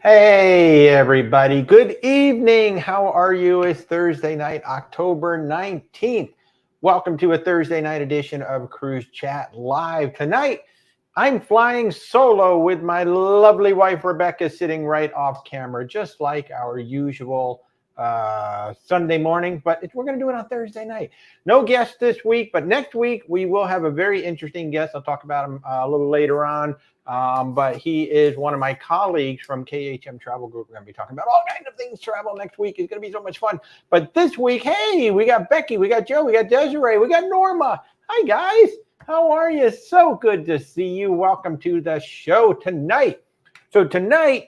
Hey, everybody. Good evening. How are you? It's Thursday night, October 19th. Welcome to a Thursday night edition of Cruise Chat Live. Tonight, I'm flying solo with my lovely wife, Rebecca, sitting right off camera, just like our usual Sunday morning. But we're going to do it on Thursday night. No guest this week, but next week we will have a very interesting guest. I'll talk about him a little later on. But he is one of my colleagues from KHM Travel Group. We're going to be talking about all kinds of things travel next week. It's going to be so much fun. But this week, hey, we got Becky, we got Joe, we got Desiree, we got Norma. Hi, guys. How are you? So good to see you. Welcome to the show tonight. So tonight,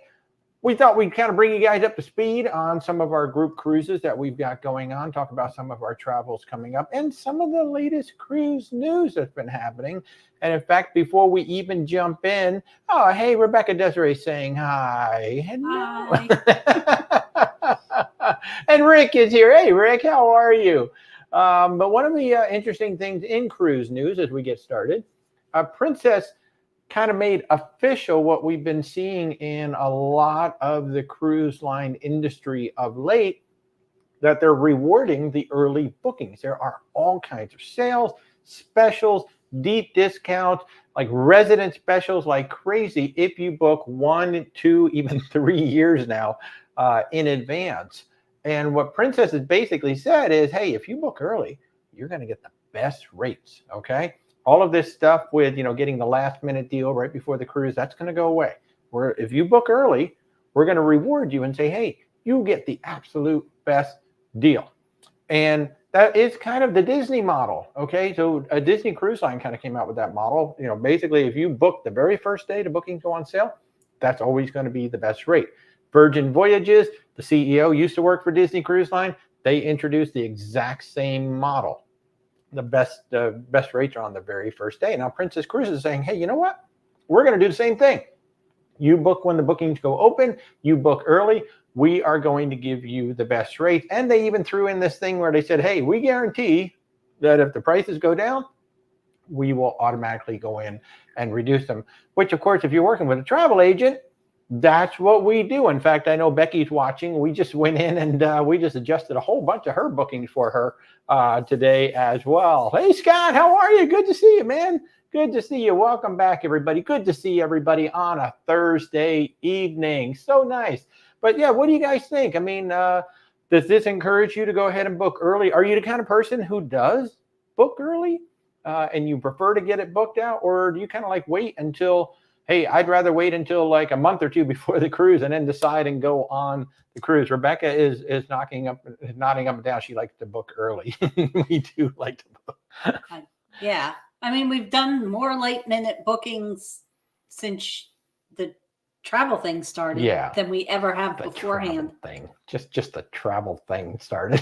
we thought we'd kind of bring you guys up to speed on some of our group cruises that we've got going on, talk about some of our travels coming up, and some of the latest cruise news that's been happening. And in fact, before we even jump in, oh, hey, Rebecca Desiree saying hi. Hello. Hi. And Rick is here. Hey, Rick, how are you? But one of the interesting things in cruise news as we get started, Princess kind of made official what we've been seeing in a lot of the cruise line industry of late, that they're rewarding the early bookings. There are all kinds of sales, specials, deep discounts, like resident specials like crazy if you book 1, 2, even 3 years now in advance. And what Princess has basically said is, hey, if you book early, you're going to get the best rates, okay? All of this stuff with, getting the last minute deal right before the cruise, that's going to go away. Where if you book early, we're going to reward you and say, hey, you get the absolute best deal. And that is kind of the Disney model, okay? So a Disney Cruise Line kind of came out with that model. Basically, if you book the very first day the bookings go on sale, that's always going to be the best rate. Virgin Voyages, the CEO used to work for Disney Cruise Line. They introduced the exact same model. The best rates are on the very first day. Now, Princess Cruise is saying, hey, you know what? We're going to do the same thing. You book when the bookings go open. You book early. We are going to give you the best rate. And they even threw in this thing where they said, hey, we guarantee that if the prices go down, we will automatically go in and reduce them. Which, of course, if you're working with a travel agent, that's what we do. In fact, I know Becky's watching. We just went in and we just adjusted a whole bunch of her bookings for her today as well. Hey, Scott, how are you? Good to see you, man. Good to see you. Welcome back, everybody. Good to see everybody on a Thursday evening. So nice. But yeah, what do you guys think? I mean, does this encourage you to go ahead and book early? Are you the kind of person who does book early and you prefer to get it booked out? Or do you kind of like wait until, hey, I'd rather wait until like a month or two before the cruise and then decide and go on the cruise? Rebecca is nodding up and down. She likes to book early. We do like to book. Yeah. I mean, we've done more late minute bookings since the travel thing started than we ever have beforehand. Just the travel thing started.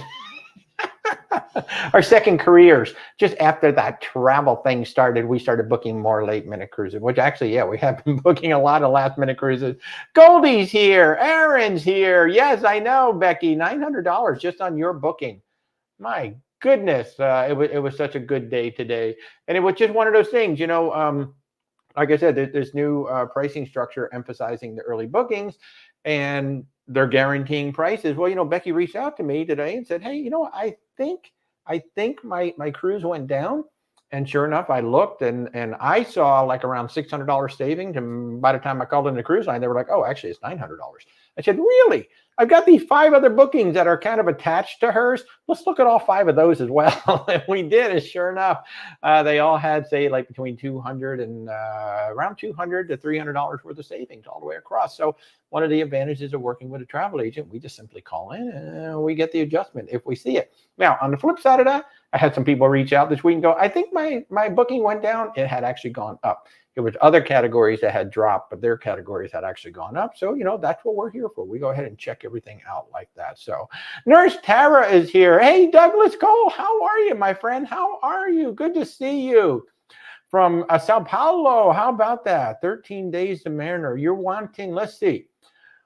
Our second careers, just after that travel thing started, we started booking more late minute cruises, which actually, we have been booking a lot of last minute cruises. Goldie's here. Aaron's here. Yes, I know, Becky, $900 just on your booking. My goodness. It was such a good day today. And it was just one of those things, like I said, there's new pricing structure emphasizing the early bookings, and they're guaranteeing prices. Well, Becky reached out to me today and said, hey, I think my cruise went down. And sure enough, I looked and I saw like around $600 savings. And by the time I called in the cruise line, they were like, oh, actually, it's $900. I said, really? I've got these 5 other bookings that are kind of attached to hers. Let's look at all 5 of those as well. And we did, and sure enough, they all had, say, like between $200 and around $200 to $300 worth of savings all the way across. So one of the advantages of working with a travel agent, we just simply call in and we get the adjustment if we see it. Now, on the flip side of that, I had some people reach out this week and go, I think my booking went down. It had actually gone up. There was other categories that had dropped, but their categories had actually gone up. So, that's what we're here for. We go ahead and check everything out like that. So Nurse Tara is here. Hey, Douglas Cole, how are you, my friend? How are you? Good to see you. From Sao Paulo, how about that? 13 days to Mariner. You're wanting, let's see.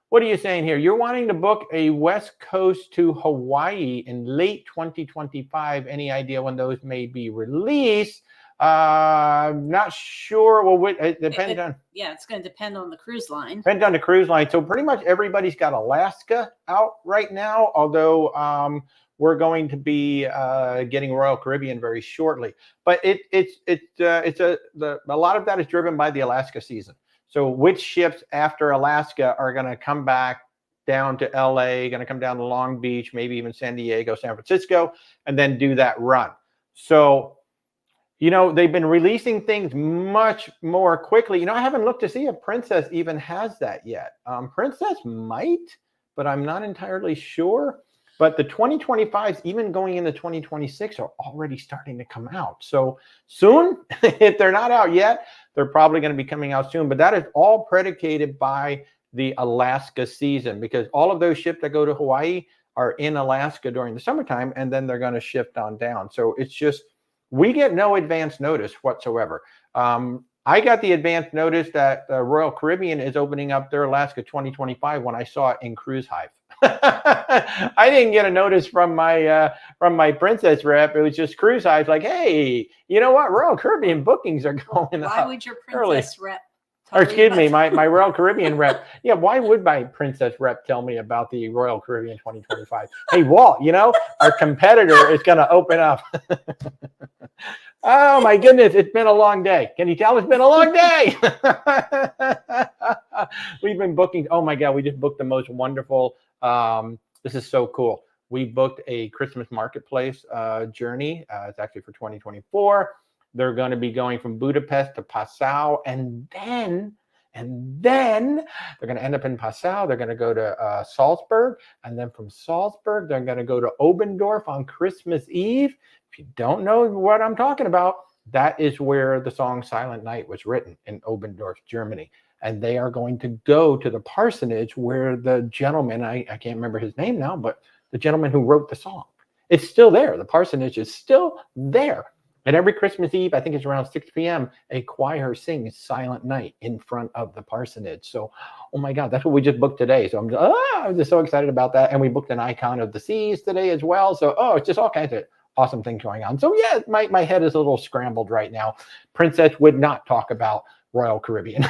What are you saying here? You're wanting to book a West Coast to Hawaii in late 2025. Any idea when those may be released? Not sure. Well, it depends on. Yeah, it's going to depend on the cruise line. Depends on the cruise line. So pretty much everybody's got Alaska out right now, although we're going to be getting Royal Caribbean very shortly. But a lot of that is driven by the Alaska season. So which ships after Alaska are going to come back down to LA, going to come down to Long Beach, maybe even San Diego, San Francisco, and then do that run. So, you know, they've been releasing things much more quickly. You know, I haven't looked to see if Princess even has that yet. Princess might, but I'm not entirely sure. But the 2025s, even going into 2026, are already starting to come out. So soon, if they're not out yet, they're probably going to be coming out soon. But that is all predicated by the Alaska season, because all of those ships that go to Hawaii are in Alaska during the summertime, and then they're going to shift on down. So it's just, we get no advance notice whatsoever. I got the advance notice that Royal Caribbean is opening up their Alaska 2025 when I saw it in Cruise Hive. I didn't get a notice from my Princess rep. It was just Cruise Hive, like, hey, you know what? Royal Caribbean bookings are going up. Why would your Princess rep? Or excuse me, my Royal Caribbean rep. Yeah, why would my Princess rep tell me about the Royal Caribbean 2025? Hey, Walt, you know, our competitor is going to open up. Oh, my goodness, it's been a long day. Can you tell it's been a long day? We've been booking. Oh, my God, we just booked the most wonderful. This is so cool. We booked a Christmas marketplace journey. It's actually for 2024. They're going to be going from Budapest to Passau, and then they're going to end up in Passau. They're going to go to Salzburg, and then from Salzburg, they're going to go to Oberndorf on Christmas Eve. If you don't know what I'm talking about, that is where the song Silent Night was written, in Oberndorf, Germany. And they are going to go to the parsonage where the gentleman, I can't remember his name now, but the gentleman who wrote the song, it's still there. The parsonage is still there. And every Christmas Eve, I think it's around 6 p.m., a choir sings Silent Night in front of the parsonage. So, oh my God, that's what we just booked today. So I'm just so excited about that. And we booked an Icon of the Seas today as well. So, it's just all kinds of awesome things going on. So yeah, my head is a little scrambled right now. Princess would not talk about Royal Caribbean.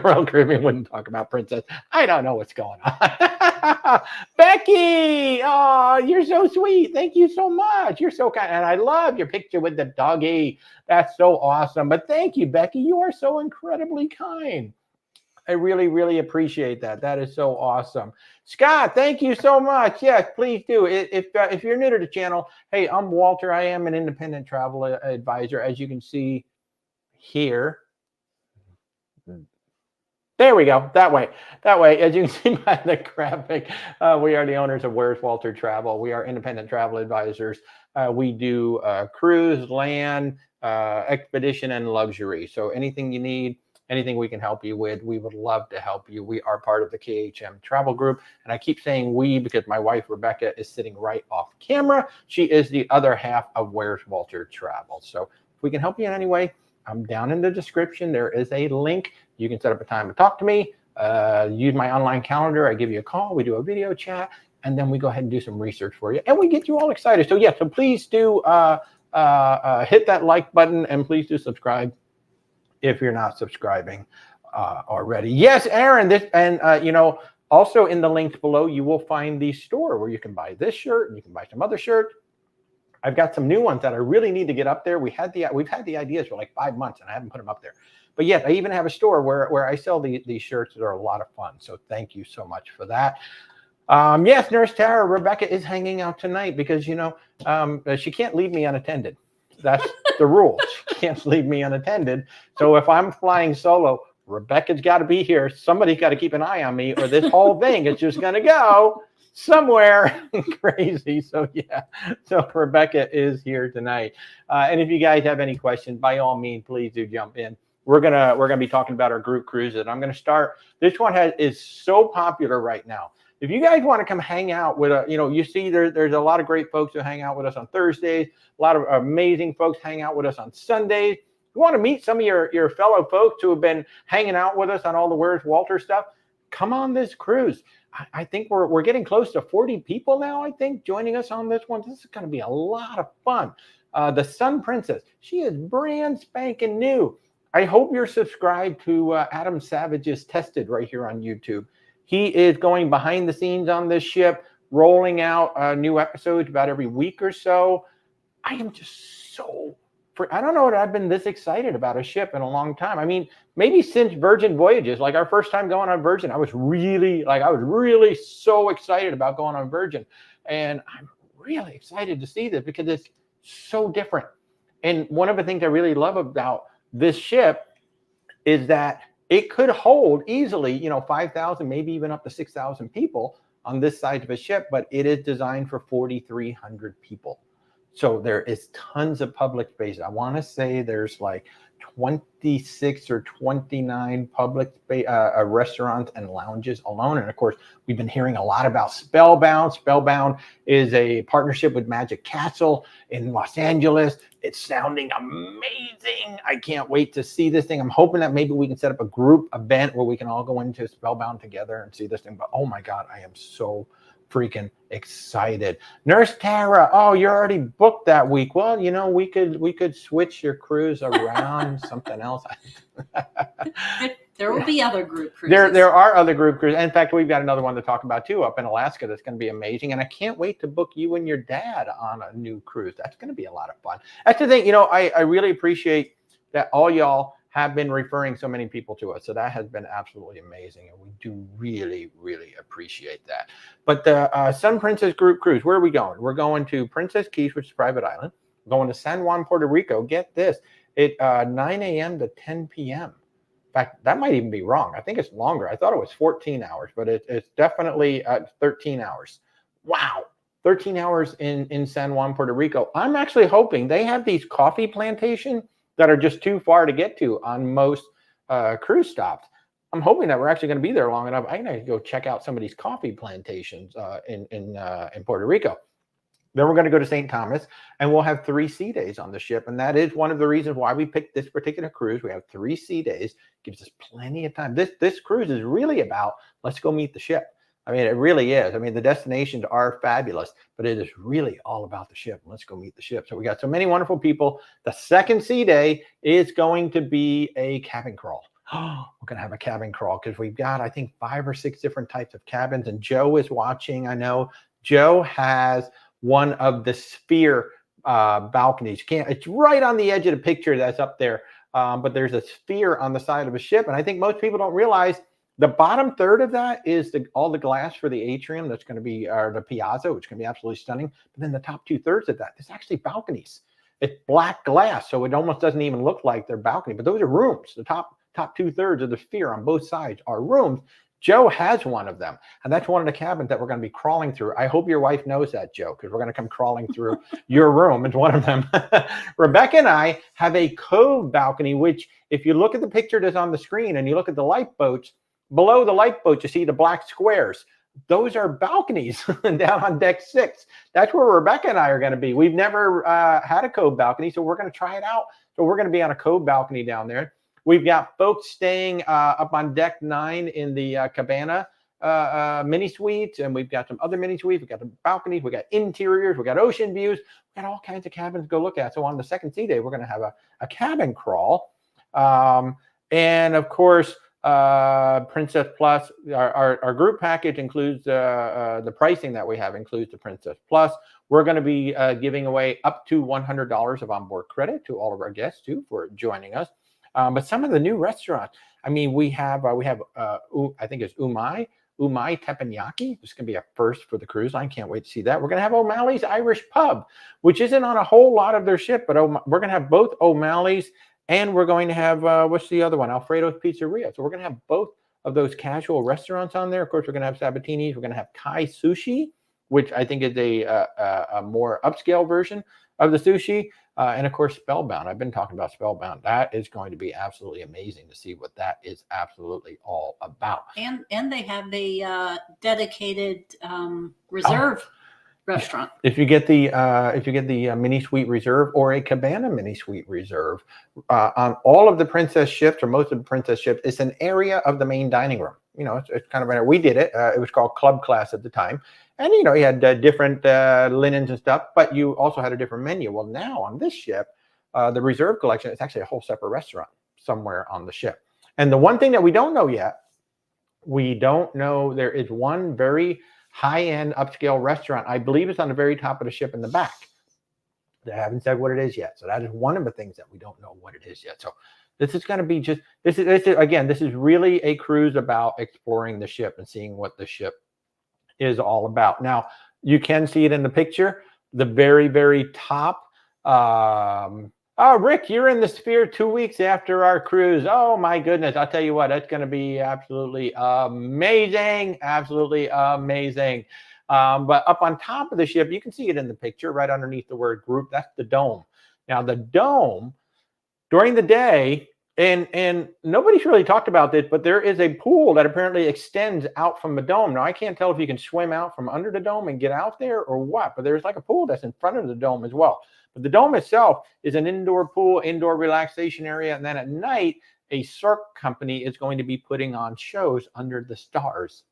Royal Caribbean wouldn't talk about Princess. I don't know what's going on. Becky, oh, you're so sweet. Thank you so much. You're so kind. And I love your picture with the doggy. That's so awesome. But thank you, Becky. You are so incredibly kind. I really, really appreciate that. That is so awesome. Scott, thank you so much. Yes, please do. If you're new to the channel, hey, I'm Walter. I am an independent travel advisor, as you can see here. There we go. That way. As you can see by the graphic, we are the owners of Where's Walter Travel. We are independent travel advisors. We do cruise, land, expedition, and luxury. So anything you need, anything we can help you with, we would love to help you. We are part of the KHM Travel Group. And I keep saying we because my wife, Rebecca, is sitting right off camera. She is the other half of Where's Walter Travel. So if we can help you in any way, I'm down in the description. There is a link. You can set up a time to talk to me. Use my online calendar. I give you a call. We do a video chat, and then we go ahead and do some research for you, and we get you all excited. So yeah, so please do hit that like button, and please do subscribe if you're not subscribing already. Yes, Aaron. You know, also in the links below, you will find the store where you can buy this shirt and you can buy some other shirts. I've got some new ones that I really need to get up there. We've had the ideas for like 5 months, and I haven't put them up there. But yes, I even have a store where I sell these shirts that are a lot of fun. So thank you so much for that. Yes, Nurse Tara, Rebecca is hanging out tonight because, you know, she can't leave me unattended. That's the rule. She can't leave me unattended. So if I'm flying solo, Rebecca's got to be here. Somebody's got to keep an eye on me, or this whole thing is just going to go somewhere crazy. So yeah, so Rebecca is here tonight. And if you guys have any questions, by all means, please do jump in. We're gonna be talking about our group cruises. And I'm gonna start. This one is so popular right now. If you guys want to come hang out with you see there's a lot of great folks who hang out with us on Thursdays. A lot of amazing folks hang out with us on Sundays. You want to meet some of your fellow folks who have been hanging out with us on all the Where's Walter stuff? Come on this cruise. I think we're getting close to 40 people now, I think, joining us on this one. This is going to be a lot of fun. The Sun Princess, she is brand spanking new. I hope you're subscribed to Adam Savage's Tested right here on YouTube. He is going behind the scenes on this ship, rolling out new episodes about every week or so. I am just so... I don't know that I've been this excited about a ship in a long time. I mean, maybe since Virgin Voyages, like our first time going on Virgin, I was really so excited about going on Virgin. And I'm really excited to see this because it's so different. And one of the things I really love about this ship is that it could hold easily, 5,000, maybe even up to 6,000 people on this side of a ship, but it is designed for 4,300 people. So there is tons of public space. I want to say there's like 26 or 29 public restaurants and lounges alone. And of course, we've been hearing a lot about Spellbound. Spellbound is a partnership with Magic Castle in Los Angeles. It's sounding amazing. I can't wait to see this thing. I'm hoping that maybe we can set up a group event where we can all go into Spellbound together and see this thing. But oh my God, I am so freaking excited. Nurse Tara, oh, you're already booked that week. Well, we could switch your cruise around something else. There will be other group cruises. There are other group cruises. In fact, we've got another one to talk about too up in Alaska that's going to be amazing. And I can't wait to book you and your dad on a new cruise. That's going to be a lot of fun. That's the thing, I really appreciate that all y'all have been referring so many people to us. So that has been absolutely amazing. And we do really, really appreciate that. But the Sun Princess group cruise, where are we going? We're going to Princess Keys, which is a private island. We're going to San Juan, Puerto Rico. Get this, at 9 a.m. to 10 p.m. In fact, that might even be wrong. I think it's longer. I thought it was 14 hours, but it's definitely 13 hours. Wow. 13 hours in San Juan, Puerto Rico. I'm actually hoping they have these coffee plantations that are just too far to get to on most cruise stops. I'm hoping that we're actually going to be there long enough. I'm going to go check out some of these coffee plantations in Puerto Rico. Then we're going to go to St. Thomas, and we'll have 3 sea days on the ship. And that is one of the reasons why we picked this particular cruise. We have 3 sea days, gives us plenty of time. This cruise is really about, let's go meet the ship. I mean, it really is. I mean, the destinations are fabulous, but it is really all about the ship. Let's go meet the ship. So we got so many wonderful people. The second sea day is going to be a cabin crawl. Oh, we're going to have a cabin crawl because we've got, I think, 5 or 6 different types of cabins. And Joe is watching. I know Joe has one of the sphere balconies. It's right on the edge of the picture that's up there. But there's a sphere on the side of a ship. And I think most people don't realize the bottom third of that is all the glass for the atrium. That's going to be the piazza, which is going to be absolutely stunning. But then the top 2/3 of that is actually balconies. It's black glass, so it almost doesn't even look like they're balcony. But those are rooms. The top 2/3 of the sphere on both sides are rooms. Joe has one of them, and that's one of the cabins that we're going to be crawling through. I hope your wife knows that, Joe, because we're going to come crawling through your room. It's one of them. Rebecca and I have a cove balcony, which if you look at the picture that's on the screen and you look at the lifeboats, below the lifeboat, you see the black squares. Those are balconies down on deck 6. That's where Rebecca and I are going to be. We've never had a cove balcony, so we're going to try it out. So we're going to be on a cove balcony down there. We've got folks staying up on deck 9 in the cabana mini suites, and we've got some other mini suites. We've got the balconies. We've got interiors. We've got ocean views. We've got all kinds of cabins to go look at. So on the second sea day, we're going to have a cabin crawl. And of course, Princess Plus, our group package includes the pricing that we have includes the Princess Plus. We're going to be giving away up to $100 of onboard credit to all of our guests too for joining us. But some of the new restaurants, I mean, we have I think it's Umai Teppanyaki. It's going to be a first for the cruise line. Can't wait to see that. We're going to have O'Malley's Irish Pub, which isn't on a whole lot of their ship, but we're going to have both O'Malley's. And we're going to have, what's the other one? Alfredo's Pizzeria. So we're going to have both of those casual restaurants on there. Of course, we're going to have Sabatini's. We're going to have Kai Sushi, which I think is a more upscale version of the sushi. And of course, Spellbound. I've been talking about Spellbound. That is going to be absolutely amazing to see what that is absolutely all about. And they have a dedicated reserve restaurant. If you get the mini suite reserve or a cabana mini suite reserve on all of the Princess ships or most of the Princess ships, it's an area of the main dining room. it's kind of, we did it. It was called Club Class at the time. And, you had different linens and stuff, but you also had a different menu. Well, now on this ship, the Reserve Collection, it's actually a whole separate restaurant somewhere on the ship. And the one thing that we don't know yet, there is one very high-end upscale restaurant. I believe it's on the very top of the ship in the back. They haven't said what it is yet. So that is one of the things that we don't know what it is yet. So this is going to be this is really a cruise about exploring the ship and seeing what the ship is all about. Now, you can see it in the picture, the very, very top. Oh, Rick, you're in the Sphere 2 weeks after our cruise. Oh, my goodness. I'll tell you what, it's going to be absolutely amazing. Absolutely amazing. But up on top of the ship, you can see it in the picture right underneath the word group. That's the dome. Now, the dome, during the day, and nobody's really talked about this, but there is a pool that apparently extends out from the dome. Now, I can't tell if you can swim out from under the dome and get out there or what, but there's like a pool that's in front of the dome as well. But the dome itself is an indoor pool, indoor relaxation area. And then at night, a Cirque company is going to be putting on shows under the stars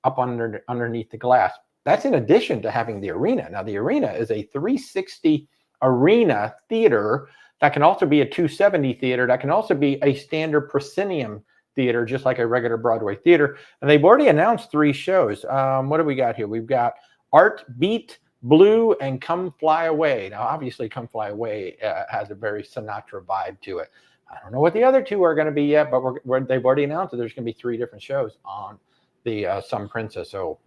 up underneath the glass. That's in addition to having the arena. Now, the arena is a 360 arena theater that can also be a 270 theater. That can also be a standard proscenium theater, just like a regular Broadway theater. And they've already announced 3 shows. What do we got here? We've got Art, Beat, Blue, and Come Fly Away. Now, obviously, Come Fly Away has a very Sinatra vibe to it. I don't know what the other 2 are going to be yet, but they've already announced that there's going to be 3 different shows on the Sun Princess. So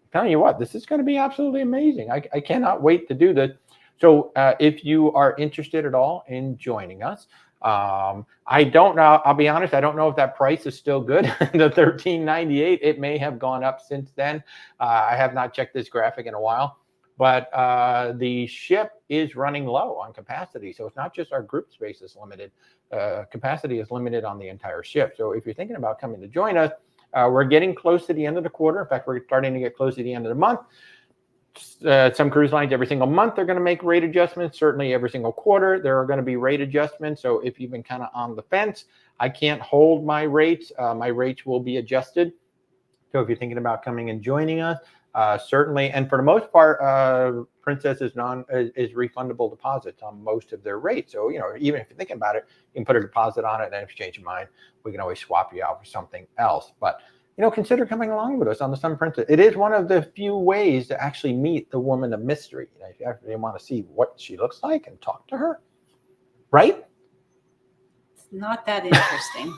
I'm telling you what, this is going to be absolutely amazing. I cannot wait to do this. So if you are interested at all in joining us, I don't know. I'll be honest. I don't know if that price is still good. The $13.98. It may have gone up since then. I have not checked this graphic in a while. But the ship is running low on capacity. So it's not just our group space is limited. Capacity is limited on the entire ship. So if you're thinking about coming to join us, we're getting close to the end of the quarter. In fact, we're starting to get close to the end of the month. Some cruise lines every single month are going to make rate adjustments. Certainly every single quarter, there are going to be rate adjustments. So if you've been kind of on the fence, I can't hold my rates. My rates will be adjusted. So if you're thinking about coming and joining us, certainly, and for the most part, Princess is refundable deposits on most of their rates. So, even if you're thinking about it, you can put a deposit on it, and then if you change your mind, we can always swap you out for something else. But, consider coming along with us on the Sun Princess. It is one of the few ways to actually meet the woman of mystery. If you actually want to see what she looks like and talk to her, right? It's not that interesting.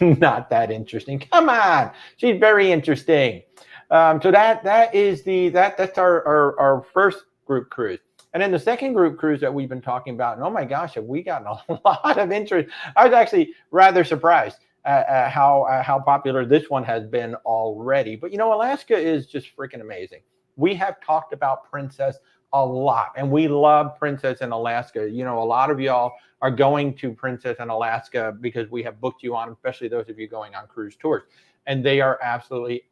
Not that interesting. Come on, she's very interesting. So that's our first group cruise, and then the second group cruise that we've been talking about. And oh my gosh, have we gotten a lot of interest? I was actually rather surprised at how popular this one has been already. But Alaska is just freaking amazing. We have talked about Princess a lot, and we love Princess in Alaska. A lot of y'all are going to Princess in Alaska because we have booked you on, especially those of you going on cruise tours, and they are absolutely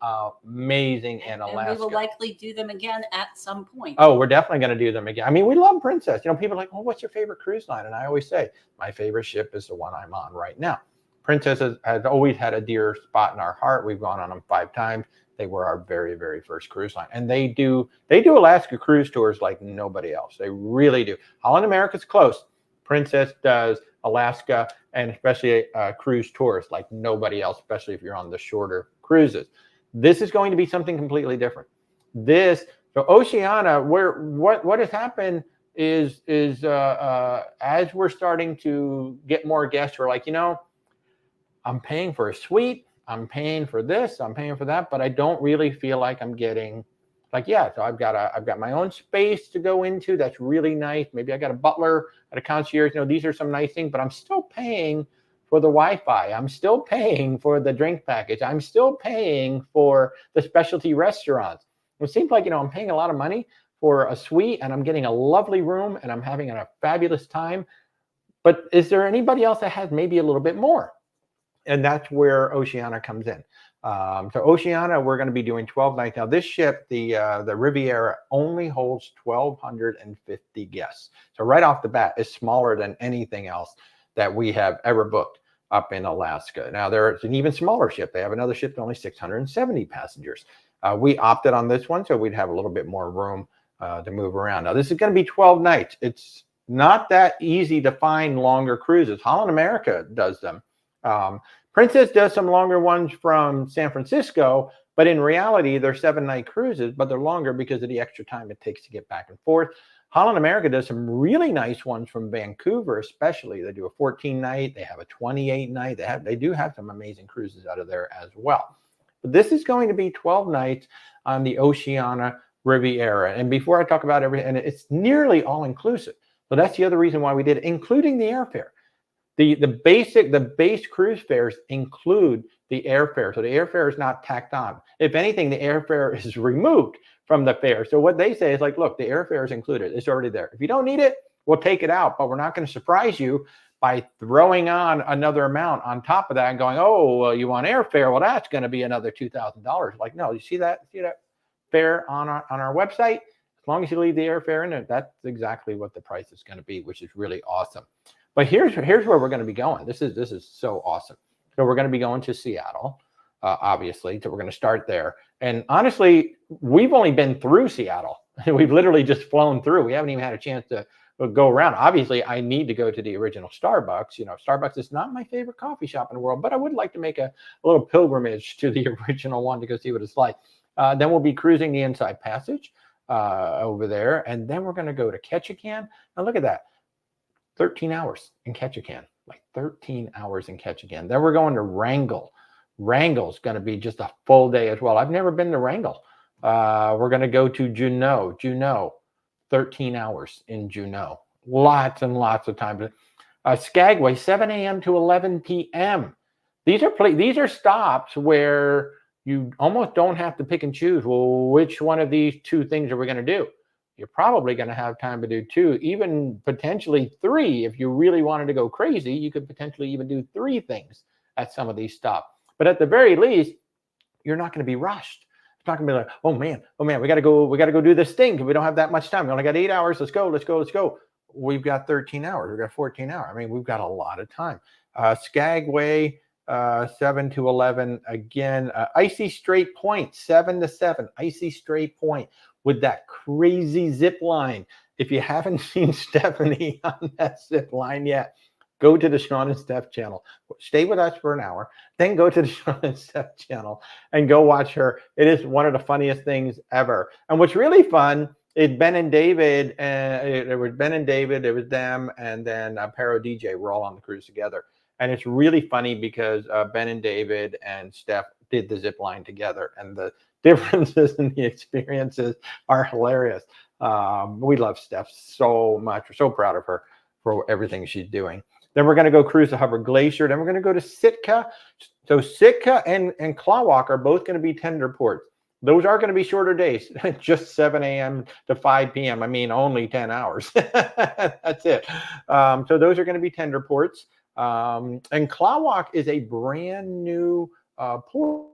amazing in Alaska. And we will likely do them again at some point. Oh, we're definitely going to do them again. I mean, we love Princess. People are like, well, what's your favorite cruise line? And I always say, my favorite ship is the one I'm on right now. Princess has always had a dear spot in our heart. We've gone on them 5 times. They were our very, very first cruise line. And they do Alaska cruise tours like nobody else. They really do. Holland America's close. Princess does Alaska and especially cruise tours like nobody else, especially if you're on the shorter cruises. This is going to be something completely different. So Oceania, what has happened is as we're starting to get more guests, we're like, I'm paying for a suite. I'm paying for this, I'm paying for that, but I don't really feel like I'm getting so I've got my own space to go into. That's really nice. Maybe I got a butler at a concierge. These are some nice things, but I'm still paying for the Wi-Fi. I'm still paying for the drink package. I'm still paying for the specialty restaurants. It seems like, I'm paying a lot of money for a suite and I'm getting a lovely room and I'm having a fabulous time. But is there anybody else that has maybe a little bit more? And that's where Oceania comes in. So Oceania, we're going to be doing 12 nights. Now, this ship, the Riviera, only holds 1,250 guests. So right off the bat, it's smaller than anything else that we have ever booked. up in Alaska. Now, there's an even smaller ship. They have another ship with only 670 passengers. We opted on this one so we'd have a little bit more room to move around. Now, this is going to be 12 nights. It's not that easy to find longer cruises. Holland America does them. Princess does some longer ones from San Francisco, but in reality, they're 7-night cruises, but they're longer because of the extra time it takes to get back and forth. Holland America does some really nice ones from Vancouver, especially. They do a 14-night. They have a 28-night. They do have some amazing cruises out of there as well. But this is going to be 12 nights on the Oceania Riviera. And before I talk about everything, and it's nearly all inclusive. So that's the other reason why we did it, including the airfare. The base cruise fares include the airfare. So the airfare is not tacked on. If anything, the airfare is removed from the fare. So what they say is like, look, the airfare is included. It's already there. If you don't need it, we'll take it out, but we're not going to surprise you by throwing on another amount on top of that and going, oh, well, you want airfare? Well, that's going to be another $2,000. Like, no, you see that fare on our website? As long as you leave the airfare in it, that's exactly what the price is going to be, which is really awesome. But here's where we're going to be going. This is so awesome. So we're going to be going to Seattle, obviously. So we're going to start there. And honestly, we've only been through Seattle. We've literally just flown through. We haven't even had a chance to go around. Obviously, I need to go to the original Starbucks. You know, Starbucks is not my favorite coffee shop in the world, but I would like to make a little pilgrimage to the original one to go see what it's like. Then we'll be cruising the Inside Passage over there. And then we're going to go to Ketchikan. Now, look at that. 13 hours in Ketchikan, like 13 hours in Ketchikan. Then we're going to Wrangell. Wrangell's going to be just a full day as well. I've never been to Wrangell. We're going to go to Juneau. Juneau, 13 hours in Juneau. Lots and lots of time. Skagway, 7 a.m. to 11 p.m. These are stops where you almost don't have to pick and choose. Well, which one of these two things are we going to do? You're probably going to have time to do 2, even potentially 3. If you really wanted to go crazy, you could potentially even do 3 things at some of these stops. But at the very least, you're not going to be rushed. It's not going to be like, oh man, we got to go do this thing because we don't have that much time. We only got 8 hours. Let's go. We've got 13 hours. We've got 14 hours. I mean, we've got a lot of time. Skagway, 7 to 11. Again, Icy Strait Point, 7 to 7. Icy Strait Point with that crazy zip line. If you haven't seen Stephanie on that zip line yet, go to the Sean and Steph channel. Stay with us for an hour, then go to the Sean and Steph channel and go watch her. It is one of the funniest things ever. And what's really fun is Ben and David, it was Ben and David, it was them, and then Pero DJ were all on the cruise together. And it's really funny because Ben and David and Steph did the zip line together, and the differences in the experiences are hilarious. We love Steph so much. We're so proud of her for everything she's doing. Then we're going to go cruise the Hubbard Glacier. Then we're going to go to Sitka. So Sitka and Klawak are both going to be tender ports. Those are going to be shorter days, just 7 a.m. to 5 p.m. I mean, only 10 hours. That's it. So those are going to be tender ports. And Klawak is a brand new port.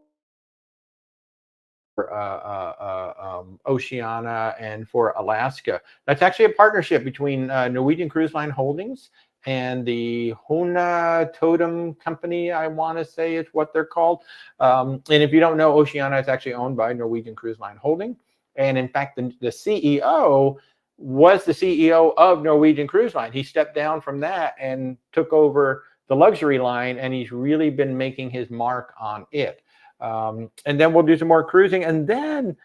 Oceania and for Alaska. That's actually a partnership between Norwegian Cruise Line Holdings and the Hona Totem Company, I want to say is what they're called. And if you don't know, Oceania is actually owned by Norwegian Cruise Line Holding. And in fact, the CEO was the CEO of Norwegian Cruise Line. He stepped down from that and took over the luxury line, and he's really been making his mark on it. And then we'll do some more cruising. And then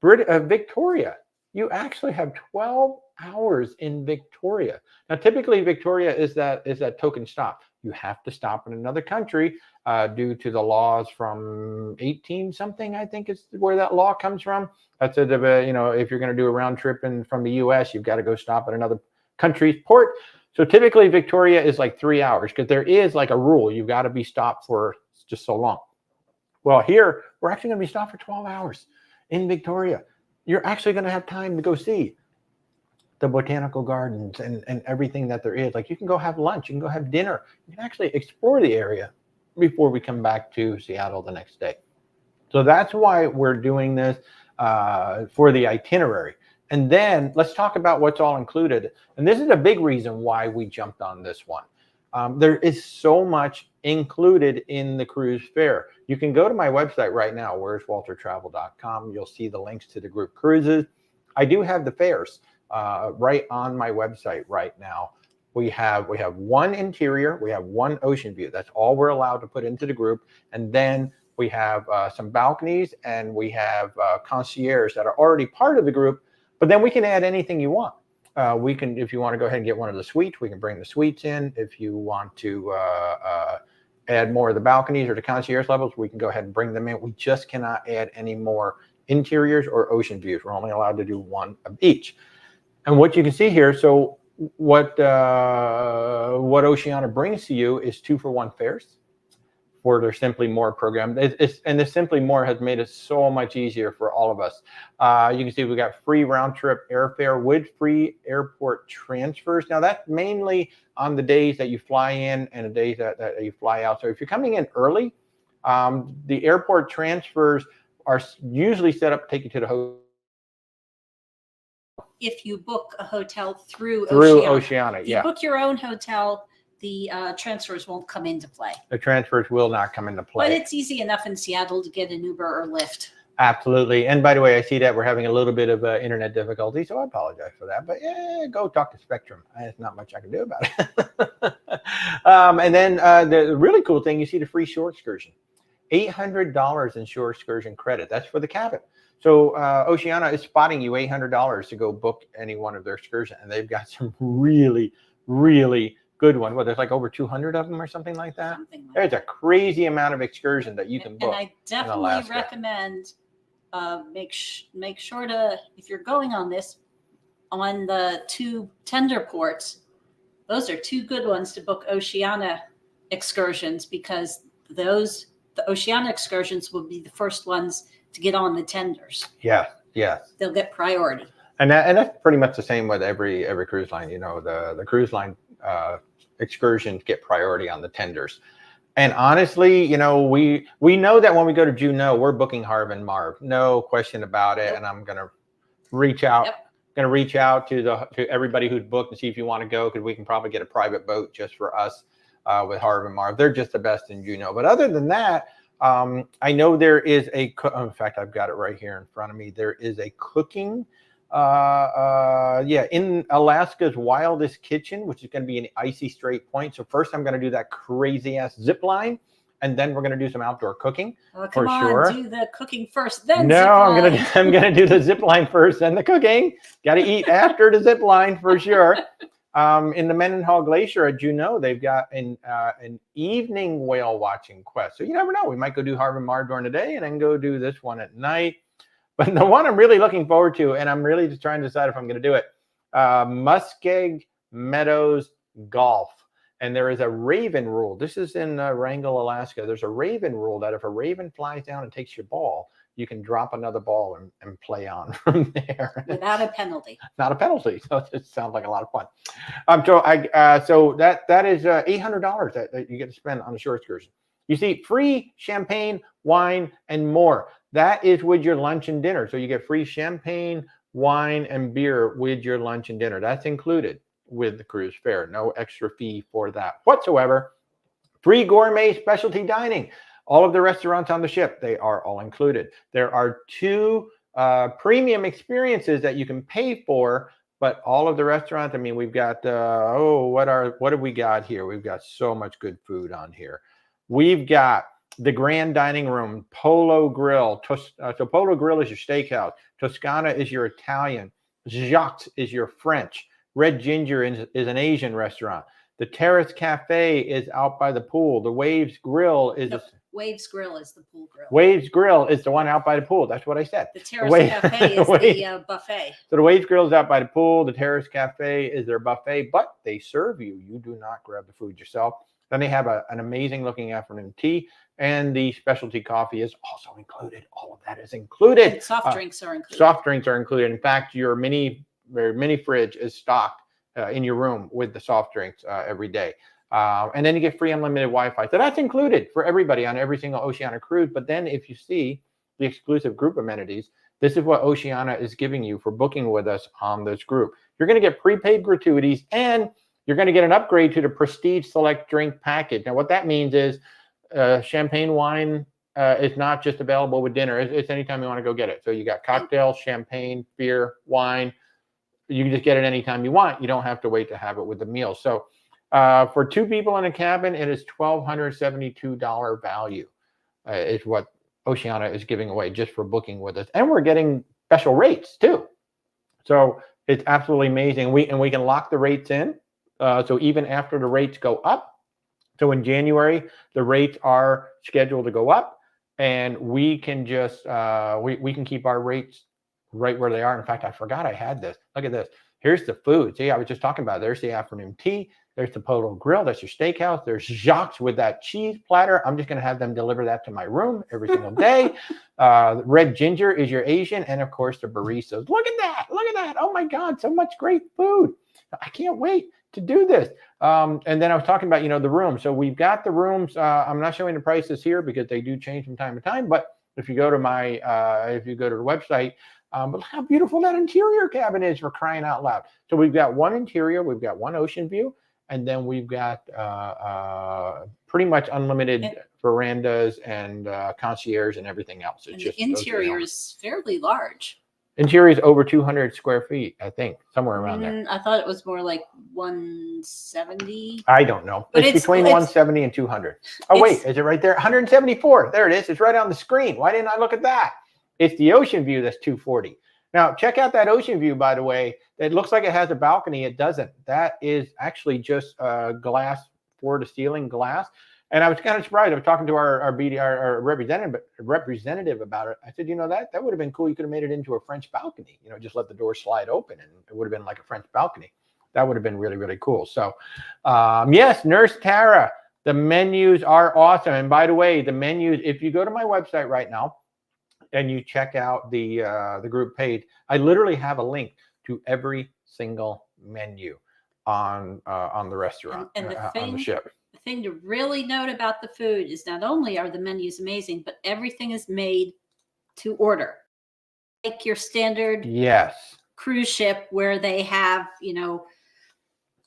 Victoria, you actually have 12 hours in Victoria. Now, typically Victoria is that token stop. You have to stop in another country due to the laws from 18 something, I think is where that law comes from. That's if you're going to do a round trip from the US, you've got to go stop at another country's port. So typically Victoria is like 3 hours because there is like a rule. You've got to be stopped for just so long. Well, here, we're actually going to be stopped for 12 hours in Victoria. You're actually going to have time to go see the botanical gardens and everything that there is. Like, you can go have lunch, you can go have dinner. You can actually explore the area before we come back to Seattle the next day. So that's why we're doing this for the itinerary. And then let's talk about what's all included. And this is a big reason why we jumped on this one. There is so much included in the cruise fare. You can go to my website right now, where'swaltertravel.com. You'll see the links to the group cruises. I do have the fares right on my website right now. We have one interior, we have one ocean view. That's all we're allowed to put into the group. And then we have some balconies, and we have concierge that are already part of the group, but then we can add anything you want. We can, if you want to go ahead and get one of the suites, we can bring the suites in. If you want to add more of the balconies or the concierge levels, we can go ahead and bring them in. We just cannot add any more interiors or ocean views. We're only allowed to do one of each. And what you can see here, so what Oceania brings to you is 2-for-1 fares for their Simply More program. And the Simply More has made it so much easier for all of us. You can see we got free round trip airfare with free airport transfers. Now that's mainly on the days that you fly in and the days that you fly out. So if you're coming in early, the airport transfers are usually set up to take you to the hotel. If you book a hotel through Oceania, if you book your own hotel, the transfers won't come into play. The transfers will not come into play. But it's easy enough in Seattle to get an Uber or Lyft. Absolutely. And by the way, I see that we're having a little bit of internet difficulty, so I apologize for that. But yeah, go talk to Spectrum. There's not much I can do about it. And then the really cool thing, you see the free shore excursion. $800 in shore excursion credit. That's for the cabin. So Oceania is spotting you $800 to go book any one of their excursions. And they've got some really, really good one. Well, there's like over 200 of them or something like that. There's a crazy amount of excursion that you can book. And I definitely recommend make sure to, if you're going on this, on the 2 tender ports, those are 2 good ones to book Oceania excursions, because the Oceania excursions will be the first ones to get on the tenders. Yeah. They'll get priority. And that's pretty much the same with every cruise line. You know, the cruise line excursions get priority on the tenders. And honestly, you know, we know that when we go to Juneau, we're booking Harv and Marv, no question about it. Yep. And I'm gonna reach out. Yep. Going to reach out to everybody who's booked and see if you want to go, because we can probably get a private boat just for us with Harv and Marv. They're just the best in Juneau. But other than that, I know there is in fact, I've got it right here in front of me. There is a cooking, in Alaska's Wildest Kitchen, which is going to be in Icy Strait Point. So first I'm going to do that crazy ass zip line, and then we're going to do some outdoor cooking. Oh, come on, sure. Do the cooking first, then no, I'm going to do the zip line first, then the cooking. Got to eat after the zip line for sure. In the Mendenhall Glacier at Juneau, they've got an evening whale watching quest. So you never know. We might go do Harv and Marv during the day and then go do this one at night. But the one I'm really looking forward to, and I'm really just trying to decide if I'm going to do it, Muskeg Meadows Golf. And there is a raven rule. This is in Wrangell, Alaska. There's a raven rule that if a raven flies down and takes your ball, you can drop another ball and play on from there. Without a penalty. Not a penalty. So it sounds like a lot of fun. So that is $800 that you get to spend on a shore excursion. You see, free champagne, wine, and more. That is with your lunch and dinner. So you get free champagne, wine, and beer with your lunch and dinner. That's included with the cruise fare. No extra fee for that whatsoever. Free gourmet specialty dining. All of the restaurants on the ship, they are all included. There are 2 premium experiences that you can pay for, but all of the restaurants, I mean, we've got, what have we got here? We've got so much good food on here. We've got the Grand Dining Room, Polo Grill. So Polo Grill is your steakhouse. Toscana is your Italian. Jacques is your French. Red Ginger is an Asian restaurant. The Terrace Cafe is out by the pool. The Waves Grill is... Waves Grill is the pool grill. Waves Grill is the one out by the pool. That's what I said. The Terrace Cafe is the buffet. So the Waves Grill is out by the pool. The Terrace Cafe is their buffet, but they serve you. You do not grab the food yourself. Then they have an amazing looking afternoon tea, and the specialty coffee is also included. All of that is included. And soft drinks are included. Soft drinks are included. In fact, your mini fridge is stocked in your room with the soft drinks every day. And then you get free unlimited Wi-Fi. So that's included for everybody on every single Oceania cruise. But then if you see the exclusive group amenities, this is what Oceania is giving you for booking with us on this group. You're going to get prepaid gratuities, and you're going to get an upgrade to the Prestige Select Drink Package. Now, what that means is champagne wine is not just available with dinner. It's anytime you want to go get it. So you got cocktails, champagne, beer, wine. You can just get it anytime you want. You don't have to wait to have it with the meal. So for 2 people in a cabin, it is $1,272 value is what Oceania is giving away just for booking with us. And we're getting special rates too. So it's absolutely amazing. We can lock the rates in. So even after the rates go up, so in January, the rates are scheduled to go up, and we can just we can keep our rates right where they are. In fact, I forgot I had this. Look at this. Here's the food. See, I was just talking about it. There's the afternoon tea. There's the Polo Grill. That's your steakhouse. There's Jacques with that cheese platter. I'm just going to have them deliver that to my room every single day. Red Ginger is your Asian. And, of course, the baristas. Look at that. Look at that. Oh, my God. So much great food. I can't wait to do this. And then I was talking about, the room. So we've got the rooms. I'm not showing the prices here because they do change from time to time. But if you go to if you go to the website, but look how beautiful that interior cabin is, for crying out loud. So we've got one interior, we've got one ocean view, and then we've got pretty much unlimited verandas and concierge and everything else. It's just the interior is fairly large. Interior is over 200 square feet, I think, somewhere around there. I thought it was more like 170. I don't know. But it's between 170 and 200. Oh, wait, is it right there? 174. There it is. It's right on the screen. Why didn't I look at that? It's the ocean view that's 240. Now, check out that ocean view, by the way. It looks like it has a balcony. It doesn't. That is actually just glass, floor-to-ceiling glass. And I was kind of surprised. I was talking to our representative about it. I said, that would have been cool. You could have made it into a French balcony. Just let the door slide open, and it would have been like a French balcony. That would have been really, really cool. So, yes, Nurse Tara, the menus are awesome. And by the way, the menus, if you go to my website right now, and you check out the group page, I literally have a link to every single menu on the restaurant and on the ship. The thing to really note about the food is not only are the menus amazing, but everything is made to order, like your standard cruise ship where they have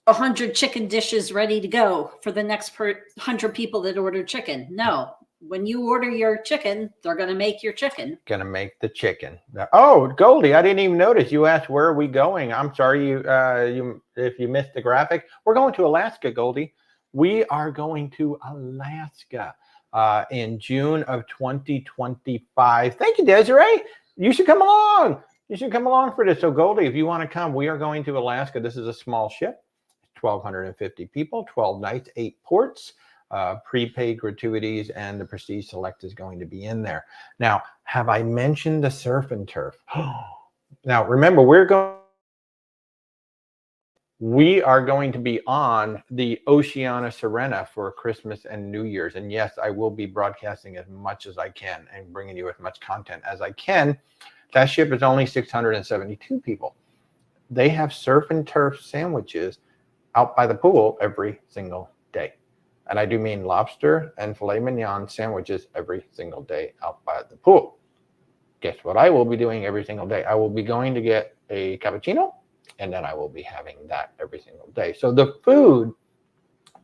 100 chicken dishes ready to go for the next 100 people that order chicken. No. When you order your chicken, they're going to make your chicken. Going to make the chicken. Oh, Goldie, I didn't even notice. You asked, where are we going? I'm sorry, if you missed the graphic. We're going to Alaska, Goldie. We are going to Alaska in June of 2025. Thank you, Desiree. You should come along. You should come along for this. So, Goldie, if you want to come, we are going to Alaska. This is a small ship. 1,250 people, 12 nights, 8 ports. Prepaid gratuities, and the Prestige Select is going to be in there. Now, have I mentioned the surf and turf? Now, remember, we are going to be on the Oceania Serena for Christmas and New Year's. And yes, I will be broadcasting as much as I can and bringing you as much content as I can. That ship is only 672 people. They have surf and turf sandwiches out by the pool every single day. And I do mean lobster and filet mignon sandwiches every single day out by the pool. Guess what I will be doing every single day? I will be going to get a cappuccino, and then I will be having that every single day. So the food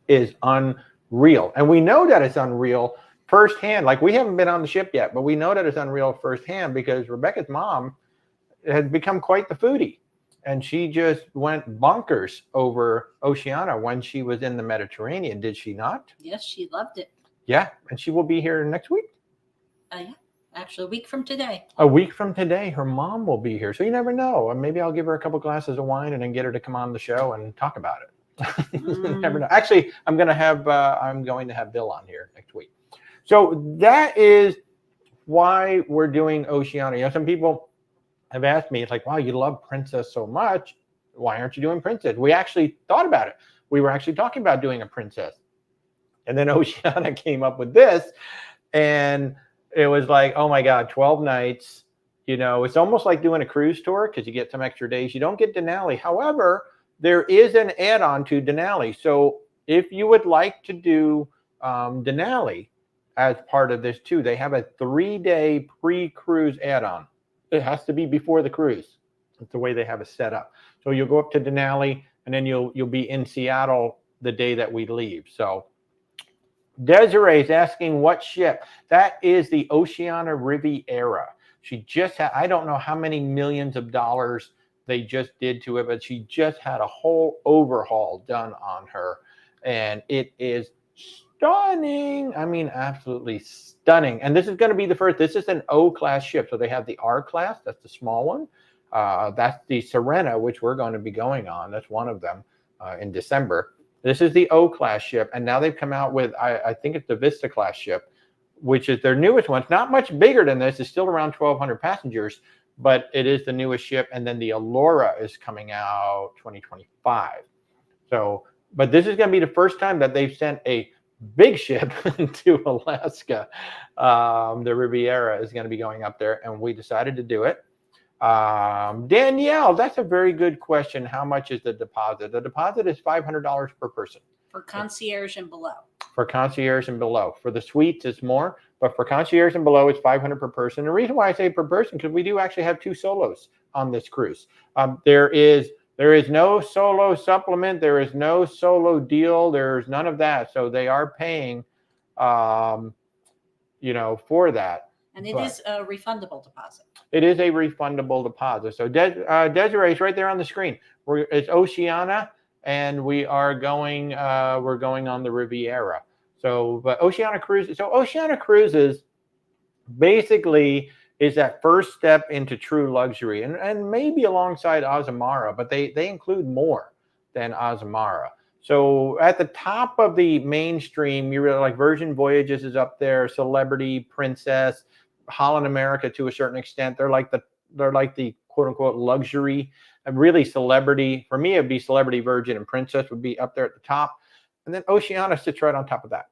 is unreal. And we know that it's unreal firsthand. Like, we haven't been on the ship yet, but we know that it's unreal firsthand because Rebecca's mom has become quite the foodie. And she just went bonkers over Oceania when she was in the Mediterranean, did she not? Yes, she loved it. Yeah, and she will be here next week? Yeah, actually a week from today. A week from today, her mom will be here. So you never know. Maybe I'll give her a couple glasses of wine and then get her to come on the show and talk about it. You never know. Actually, I'm going to have Bill on here next week. So that is why we're doing Oceania. Some people have asked me, it's like, wow, you love Princess so much. Why aren't you doing Princess? We actually thought about it. We were actually talking about doing a Princess. And then Oceania came up with this. And it was like, oh my God, 12 nights. It's almost like doing a cruise tour because you get some extra days. You don't get Denali. However, there is an add-on to Denali. So if you would like to do Denali as part of this too, they have a 3-day pre-cruise add-on. It has to be before the cruise. It's the way they have it set up. So you'll go up to Denali, and then you'll be in Seattle the day that we leave. So Desiree is asking what ship. That is the Oceania Riviera. She just had, I don't know how many millions of dollars they just did to it, but she just had a whole overhaul done on her. And it is stunning. I mean, absolutely stunning. And this is going to be the first, this is an O-class ship. So they have the R-class, that's the small one. That's the Serena, which we're going to be going on. That's one of them in December. This is the O-class ship. And now they've come out with, I think it's the Vista-class ship, which is their newest one. It's not much bigger than this. It's still around 1,200 passengers, but it is the newest ship. And then the Allura is coming out 2025. So, but this is going to be the first time that they've sent a big ship to Alaska. The Riviera is going to be going up there, and we decided to do it. Danielle, that's a very good question. How much is the deposit? The deposit is $500 per person. For concierge and below. For concierge and below. For the suites, it's more, but for concierge and below, it's $500 per person. The reason why I say per person, because we do actually have 2 solos on this cruise. There is no solo supplement. There is no solo deal. There's none of that. So they are paying, for that. And it is a refundable deposit. It is a refundable deposit. So Desiree is right there on the screen. It's Oceania, and we're going on the Riviera. So, but Oceania Cruises. So Oceania Cruises basically is that first step into true luxury, and maybe alongside Azamara, but they include more than Azamara. So at the top of the mainstream, you really like Virgin Voyages is up there, Celebrity, Princess, Holland America to a certain extent. They're like the quote unquote luxury, and really Celebrity. For me, it'd be Celebrity, Virgin, and Princess would be up there at the top. And then Oceania sits right on top of that.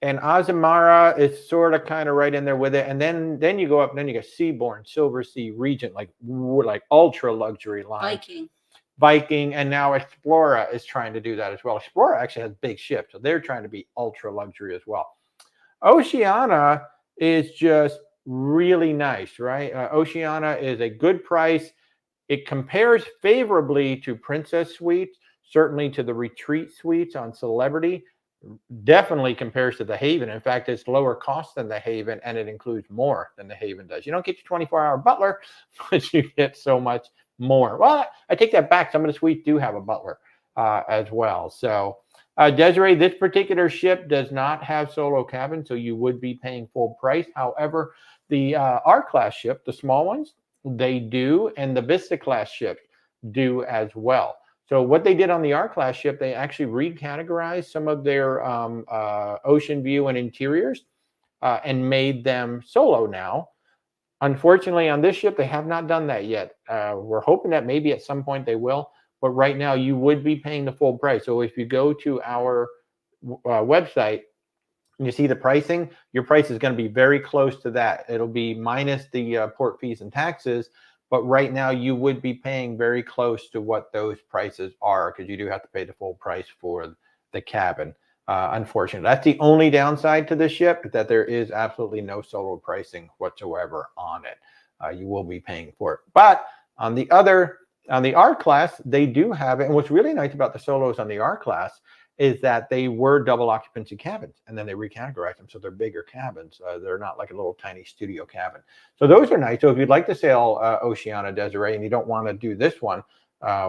And Azamara is sort of kind of right in there with it. And then you go up, and then you got Seabourn, Silver Sea, Regent, like ultra luxury line. Viking, and now Explora is trying to do that as well. Explora actually has big ships, so they're trying to be ultra luxury as well. Oceania is just really nice, right? Oceania is a good price. It compares favorably to Princess Suites, certainly to the Retreat Suites on Celebrity. Definitely compares to the Haven. In fact, it's lower cost than the Haven, and it includes more than the Haven does. You don't get your 24-hour butler, but you get so much more. Well, I take that back. Some of the suites do have a butler as well. So, Desiree, this particular ship does not have solo cabin, so you would be paying full price. However, the R-class ship, the small ones, they do, and the Vista-class ships do as well. So what they did on the R-class ship, they actually recategorized some of their ocean view and interiors and made them solo now. Unfortunately, on this ship, they have not done that yet. We're hoping that maybe at some point they will, but right now you would be paying the full price. So if you go to our website and you see the pricing, your price is going to be very close to that. It'll be minus the port fees and taxes, but right now you would be paying very close to what those prices are, because you do have to pay the full price for the cabin. Unfortunately, that's the only downside to this ship, that there is absolutely no solo pricing whatsoever on it. You will be paying for it. But on the R-class, they do have it. And what's really nice about the solos on the R-class is that they were double occupancy cabins, and then they recategorized them so they're bigger cabins. They're not like a little tiny studio cabin. So those are nice. So if you'd like to sail Oceania, Desiree, and you don't want to do this one,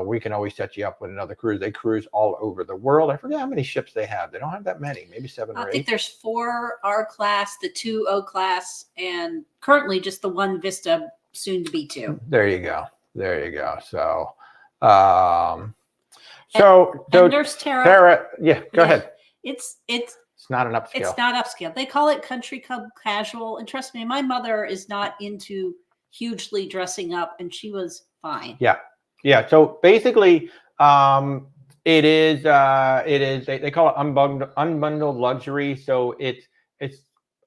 we can always set you up with another cruise. They cruise all over the world. I forget how many ships they have. They don't have that many, maybe 7 or 8. I think there's 4 R-class, the 2 O-class, and currently just the 1 Vista, soon to be 2. There you go. There you go. So, and Nurse Tara, yeah, go ahead. It's not an upscale. It's not upscale. They call it country club casual. And trust me, my mother is not into hugely dressing up, and she was fine. Yeah. Yeah. So basically, it is they call it unbundled luxury. So it's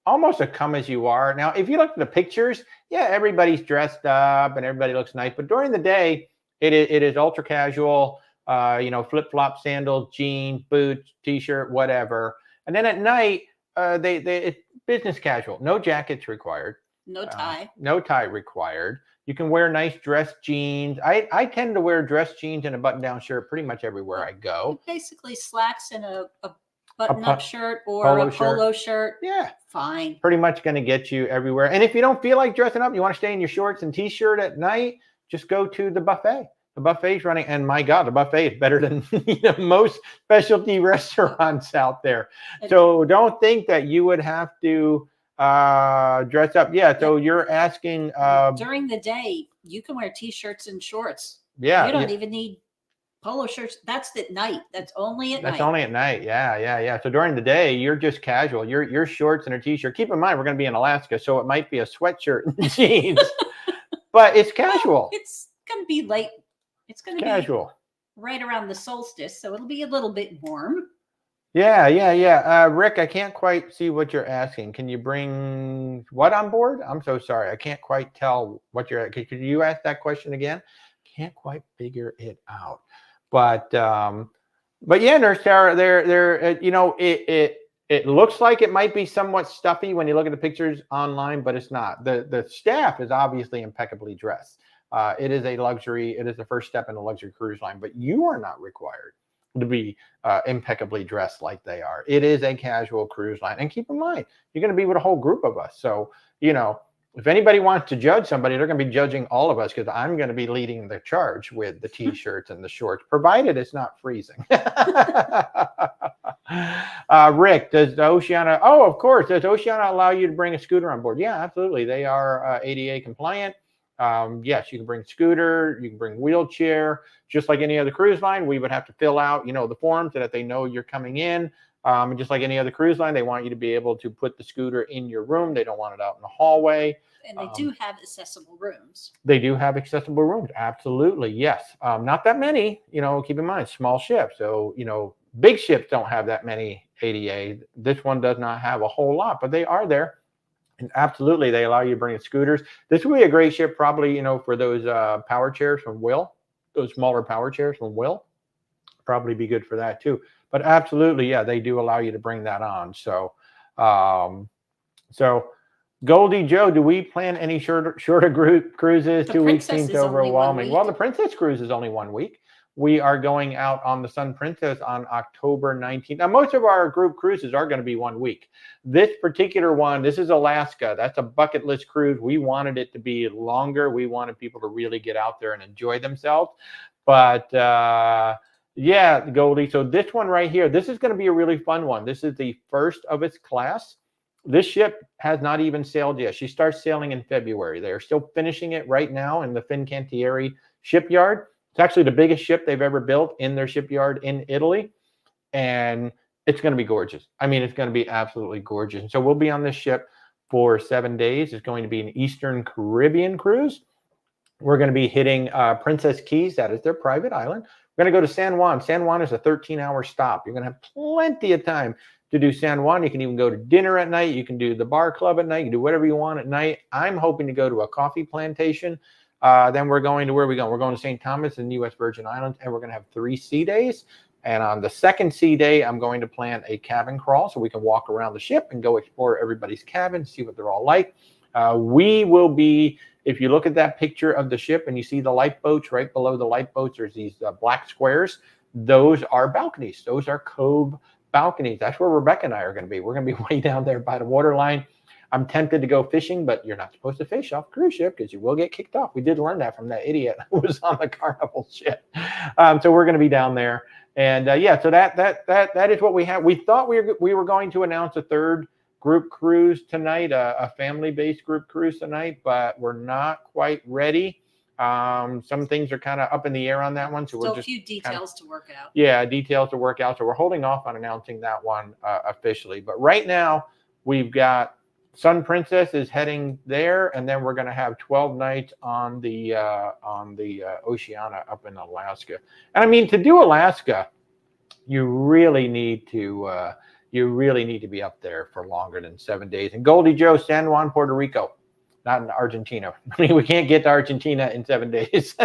almost a come as you are. Now, if you look at the pictures, yeah, everybody's dressed up and everybody looks nice. But during the day, it is ultra casual. Flip-flop, sandals, jeans, boots, t-shirt, whatever. And then at night, it's business casual. No jackets required. No tie. No tie required. You can wear nice dress jeans. I tend to wear dress jeans and a button-down shirt pretty much everywhere I go. Basically slacks and a button-up shirt or a polo shirt. Yeah. Fine. Pretty much going to get you everywhere. And if you don't feel like dressing up, you want to stay in your shorts and t-shirt at night, just go to the buffet. The buffet's running, and my God, the buffet is better than most specialty restaurants out there. So don't think that you would have to dress up. Yeah, so you're asking during the day you can wear t-shirts and shorts. Yeah, you don't even need polo shirts. That's at night. That's only at night. That's only at night. Yeah. So during the day you're just casual. Your shorts and a t-shirt. Keep in mind we're going to be in Alaska, so it might be a sweatshirt and jeans, but it's casual. It's going to be late. It's going to be casual right around the solstice, so it'll be a little bit warm. Yeah. Rick, I can't quite see what you're asking. Can you bring what on board? I'm so sorry. I can't quite tell what you're. Could you ask that question again? Can't quite figure it out. But yeah, Nurse Tara, it looks like it might be somewhat stuffy when you look at the pictures online, but it's not. The staff is obviously impeccably dressed. It is a luxury. It is the first step in a luxury cruise line, but you are not required to be impeccably dressed like they are. It is a casual cruise line. And keep in mind, you're going to be with a whole group of us. So, if anybody wants to judge somebody, they're going to be judging all of us because I'm going to be leading the charge with the t-shirts and the shorts, provided it's not freezing. Rick, does Oceania, of course, does Oceania allow you to bring a scooter on board? Yeah, absolutely. They are ADA compliant. Yes, you can bring scooter, you can bring wheelchair, just like any other cruise line. We would have to fill out, the forms so that they know you're coming in. And just like any other cruise line, they want you to be able to put the scooter in your room. They don't want it out in the hallway. And they do have accessible rooms. They do have accessible rooms. Absolutely. Yes. Not that many, keep in mind, small ships. So, big ships don't have that many ADA. This one does not have a whole lot, but they are there. And absolutely, they allow you to bring scooters. This would be a great ship, probably, for those power chairs from Will, those smaller power chairs from Will. Probably be good for that too. But absolutely, yeah, they do allow you to bring that on. So, Goldie Joe, do we plan any shorter group cruises? 2 weeks seems overwhelming. Well, the Princess cruise is only 1 week. We are going out on the Sun Princess on October 19th. Now, most of our group cruises are going to be 1 week. This particular one, this is Alaska. That's a bucket list cruise. We wanted it to be longer. We wanted people to really get out there and enjoy themselves. But yeah, Goldie. So this one right here, this is going to be a really fun one. This is the first of its class. This ship has not even sailed yet. She starts sailing in February. They are still finishing it right now in the Fincantieri shipyard. It's actually the biggest ship they've ever built in their shipyard in Italy. And it's going to be gorgeous. I mean, it's going to be absolutely gorgeous. And so we'll be on this ship for 7 days. It's going to be an Eastern Caribbean cruise. We're going to be hitting Princess Keys. That is their private island. We're going to go to San Juan. San Juan is a 13-hour stop. You're going to have plenty of time to do San Juan. You can even go to dinner at night. You can do the bar club at night. You can do whatever you want at night. I'm hoping to go to a coffee plantation. Then we're going to, where are we going? We're going to St. Thomas and U.S. Virgin Islands, and we're going to have 3 sea days. And on the second sea day, I'm going to plan a cabin crawl so we can walk around the ship and go explore everybody's cabin, see what they're all like. We will be, if you look at that picture of the ship and you see the lifeboats, right below the lifeboats, there's these black squares. Those are balconies. Those are cove balconies. That's where Rebecca and I are going to be. We're going to be way down there by the waterline. I'm tempted to go fishing, but you're not supposed to fish off cruise ship because you will get kicked off. We did learn that from that idiot who was on the Carnival ship. So we're going to be down there. And yeah, so that is what we have. We thought we were going to announce a third group cruise tonight, a family-based group cruise tonight, but we're not quite ready. Some things are kind of up in the air on that one. So still a few details to work out. Yeah, details to work out. So we're holding off on announcing that one officially. But right now, we've got Sun Princess is heading there, and then we're going to have 12 nights on the Oceania up in Alaska. And I mean, to do Alaska, you really need to be up there for longer than 7 days. And Goldie Joe, San Juan, Puerto Rico, not in Argentina. I mean, we can't get to Argentina in 7 days.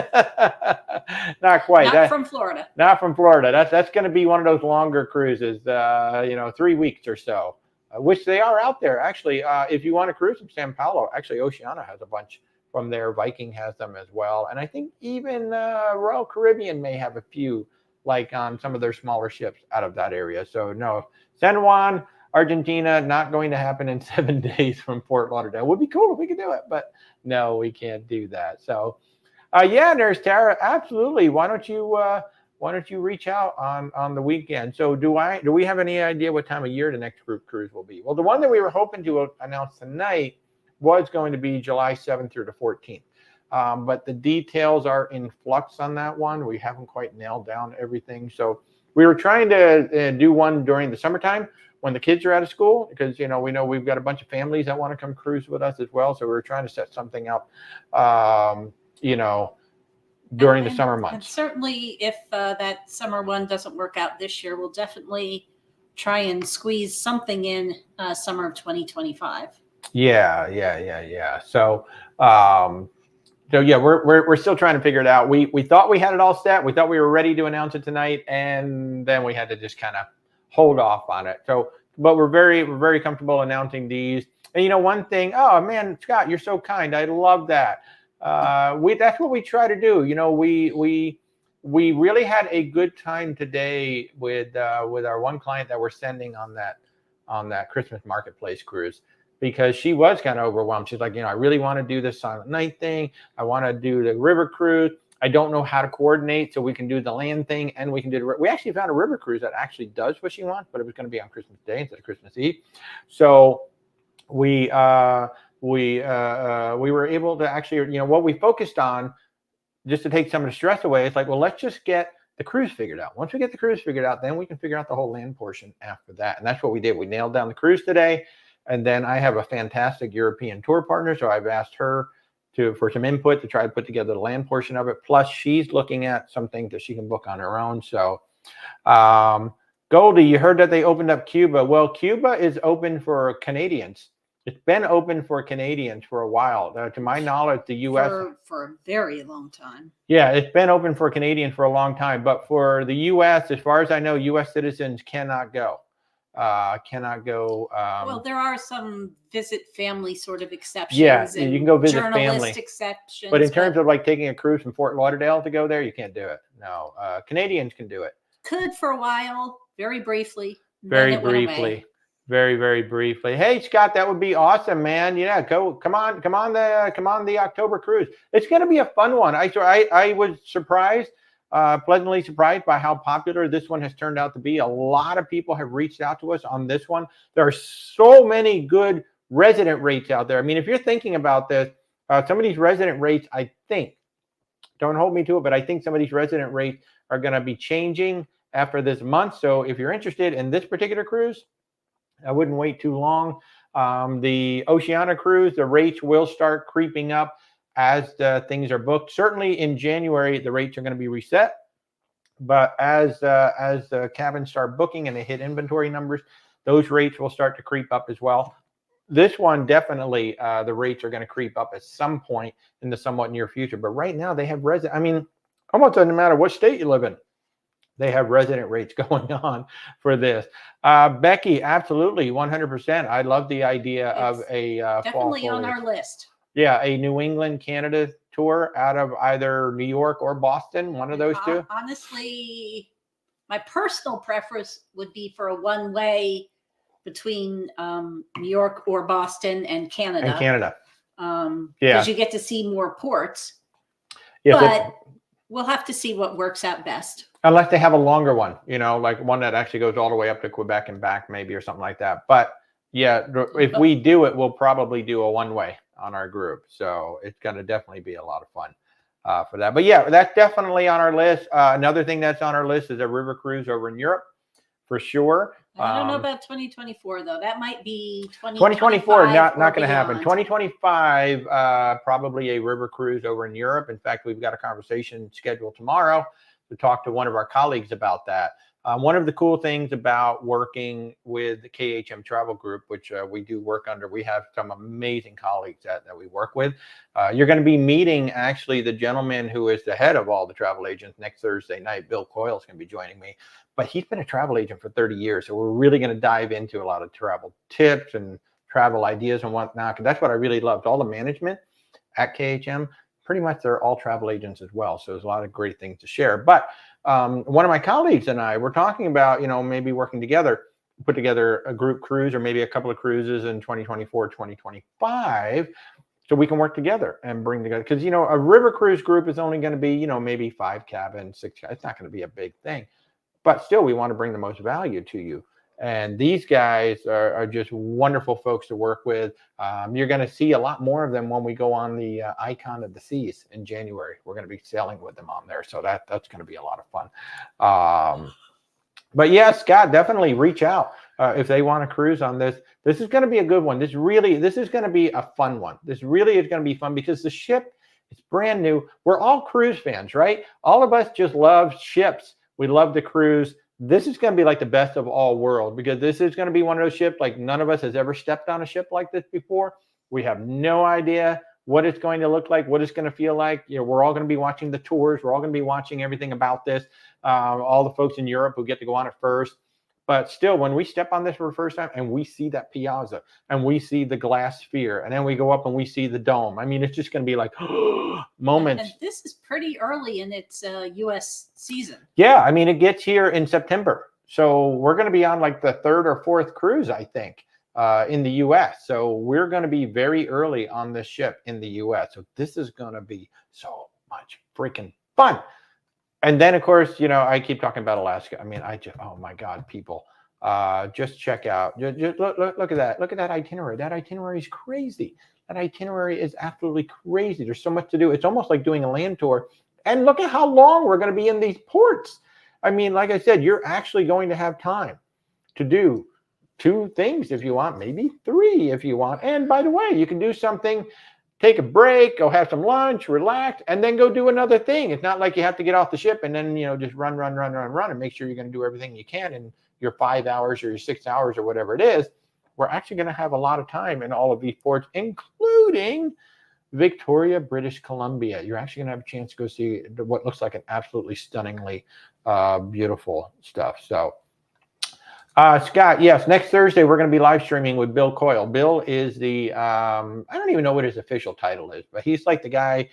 Not quite. Not from Florida. Not from Florida. That's going to be one of those longer cruises, 3 weeks or so. Which they are out there. Actually, if you want to cruise from Sao Paulo, actually Oceania has a bunch from there. Viking has them as well. And I think even Royal Caribbean may have a few, like on some of their smaller ships out of that area. So no, San Juan, Argentina, not going to happen in 7 days from Fort Lauderdale. Would be cool if we could do it, but no, we can't do that. So yeah, there's Tara. Absolutely. Why don't you reach out on the weekend? So do we have any idea what time of year the next group cruise will be? Well, the one that we were hoping to announce tonight was going to be July 7th through the 14th. But the details are in flux on that one. We haven't quite nailed down everything. So we were trying to do one during the summertime when the kids are out of school, because we know we've got a bunch of families that want to come cruise with us as well. So we were trying to set something up, during the summer months. And certainly if that summer one doesn't work out this year, we'll definitely try and squeeze something in summer of 2025. Yeah. So yeah, we're still trying to figure it out. We thought we had it all set. We thought we were ready to announce it tonight, and then we had to just kind of hold off on it. So, but we're very comfortable announcing these. And one thing, oh man, Scott, you're so kind. I love that. That's what we try to do. We really had a good time today with our one client that we're sending on that Christmas marketplace cruise, because she was kind of overwhelmed. She's like, I really want to do this Silent Night thing. I want to do the river cruise. I don't know how to coordinate, so we can do the land thing and we can do we actually found a river cruise that actually does what she wants, but it was going to be on Christmas Day instead of Christmas Eve. So we were able to actually, what we focused on, just to take some of the stress away, it's like, well, let's just get the cruise figured out. Once we get the cruise figured out, then we can figure out the whole land portion after that. And that's what we did. We nailed down the cruise today. And then I have a fantastic European tour partner, so I've asked her for some input to try to put together the land portion of it. Plus, she's looking at some things that she can book on her own. So, Goldie, you heard that they opened up Cuba. Well, Cuba is open for Canadians. It's been open for Canadians for a while. To my knowledge, the U.S. For a very long time. Yeah, it's been open for Canadians for a long time. But for the U.S., as far as I know, U.S. citizens cannot go. Well, there are some visit family sort of exceptions. Yeah, you can go visit family. Exceptions. But in terms of like taking a cruise from Fort Lauderdale to go there, you can't do it. No, Canadians can do it. Could for a while, very briefly. Very briefly. Very briefly. Hey, Scott, that would be awesome, man. Yeah, come on the October cruise. It's going to be a fun one. I was surprised. Pleasantly surprised by how popular this one has turned out to be. A lot of people have reached out to us on this one. There are so many good resident rates out there. I mean, if you're thinking about this, some of these resident rates, I think, don't hold me to it, but I think some of these resident rates are going to be changing after this month. So if you're interested in this particular cruise, I wouldn't wait too long. The Oceania cruise, the rates will start creeping up as the things are booked. Certainly in January, the rates are going to be reset. But as the cabins start booking and they hit inventory numbers, those rates will start to creep up as well. This one, definitely, the rates are going to creep up at some point in the somewhat near future. But right now, they have resident. I mean, almost doesn't matter what state you live in. They have resident rates going on for this. Becky, absolutely, 100%. I love the idea of a definitely fall on our list. Yeah, a New England, Canada tour out of either New York or Boston, one of those two. Honestly, my personal preference would be for a one-way between New York or Boston and Canada. Because you get to see more ports. Yes, but we'll have to see what works out best. Unless they have a longer one, like one that actually goes all the way up to Quebec and back, maybe, or something like that. But yeah, if we do it, we'll probably do a one-way on our group. So it's going to definitely be a lot of fun for that. But yeah, that's definitely on our list. Another thing that's on our list is a river cruise over in Europe, for sure. I don't know about 2024, though. That might be 2024, not going to happen. 2025, probably a river cruise over in Europe. In fact, we've got a conversation scheduled tomorrow to talk to one of our colleagues about that. One of the cool things about working with the KHM Travel Group, which we do work under, we have some amazing colleagues that we work with. You're going to be meeting, actually, the gentleman who is the head of all the travel agents next Thursday night. Bill Coyle is going to be joining me. But he's been a travel agent for 30 years. So we're really going to dive into a lot of travel tips and travel ideas and whatnot. Because that's what I really loved. All the management at KHM, pretty much they're all travel agents as well. So there's a lot of great things to share. But one of my colleagues and I were talking about, maybe working together, put together a group cruise or maybe a couple of cruises in 2024, 2025. So we can work together and bring together, because, a river cruise group is only going to be, maybe 5 cabins, 6 cabins. It's not going to be a big thing, but still we want to bring the most value to you. And these guys are just wonderful folks to work with. You're going to see a lot more of them when we go on the Icon of the Seas in January. We're going to be sailing with them on there. So that's going to be a lot of fun. But yeah, Scott, definitely reach out if they want to cruise on this. This is going to be a good one. This is going to be a fun one. This really is going to be fun because the ship is brand new. We're all cruise fans, right? All of us just love ships. We love to cruise. This is going to be like the best of all worlds, because this is going to be one of those ships like none of us has ever stepped on a ship like this before. We have no idea what it's going to look like, what it's going to feel like. We're all going to be watching the tours. We're all going to be watching everything about this. All the folks in Europe who get to go on it first. But still, when we step on this for the first time and we see that piazza and we see the glass sphere and then we go up and we see the dome, I mean, it's just going to be like moments. And this is pretty early in its U.S. season. Yeah, I mean, it gets here in September. So we're going to be on like the 3rd or 4th cruise, I think, in the U.S. So we're going to be very early on this ship in the U.S. So this is going to be so much freaking fun. And then, of course, I keep talking about Alaska. I mean, oh my God, people, just check out, just look at that. Look at that itinerary. That itinerary is crazy. That itinerary is absolutely crazy. There's so much to do. It's almost like doing a land tour. And look at how long we're going to be in these ports. I mean, like I said, you're actually going to have time to do 2 things if you want, maybe 3 if you want. And by the way, you can do something. Take a break, go have some lunch, relax, and then go do another thing. It's not like you have to get off the ship and then, just run and make sure you're going to do everything you can in your 5 hours or your 6 hours or whatever it is. We're actually going to have a lot of time in all of these ports, including Victoria, British Columbia. You're actually going to have a chance to go see what looks like an absolutely stunningly beautiful stuff. So, Scott, yes, next Thursday we're going to be live streaming with Bill Coyle. Bill is the, I don't even know what his official title is, but he's like the guy